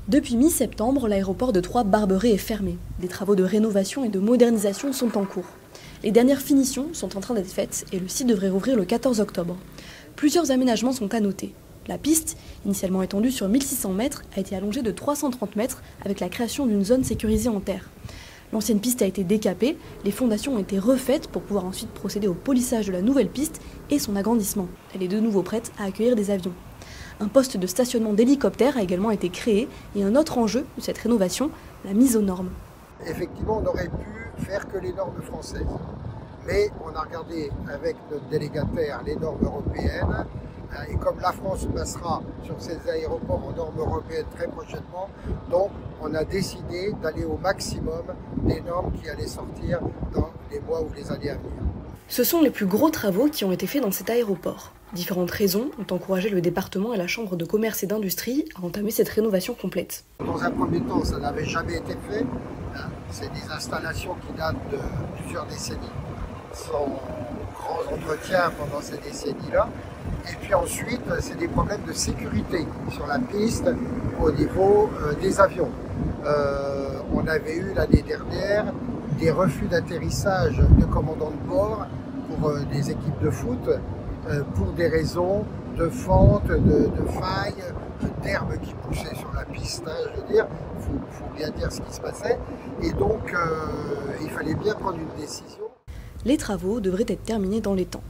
Depuis mi-septembre, l'aéroport de Troyes-Barberet est fermé. Des travaux de rénovation et de modernisation sont en cours. Les dernières finitions sont en train d'être faites et le site devrait rouvrir le 14 octobre. Plusieurs aménagements sont à noter. La piste, initialement étendue sur 1600 mètres, a été allongée de 330 mètres avec la création d'une zone sécurisée en terre. L'ancienne piste a été décapée, les fondations ont été refaites pour pouvoir ensuite procéder au polissage de la nouvelle piste et son agrandissement. Elle est de nouveau prête à accueillir des avions. Un poste de stationnement d'hélicoptères a également été créé et un autre enjeu de cette rénovation, la mise aux normes. Effectivement, on aurait pu faire que les normes françaises. Mais on a regardé avec notre délégataire les normes européennes. Et comme la France passera sur ces aéroports en normes européennes très prochainement, donc on a décidé d'aller au maximum des normes qui allaient sortir dans les mois ou les années à venir. Ce sont les plus gros travaux qui ont été faits dans cet aéroport. Différentes raisons ont encouragé le département et la Chambre de commerce et d'industrie à entamer cette rénovation complète. Dans un premier temps, ça n'avait jamais été fait. C'est des installations qui datent de plusieurs décennies, sans grand entretien pendant ces décennies-là. Et puis ensuite, c'est des problèmes de sécurité sur la piste au niveau des avions. On avait eu l'année dernière des refus d'atterrissage de commandants de bord pour des équipes de foot pour des raisons de fente, de failles, d'herbes qui poussaient sur la piste. Je veux dire, il faut bien dire ce qui se passait. Et donc, il fallait bien prendre une décision. Les travaux devraient être terminés dans les temps.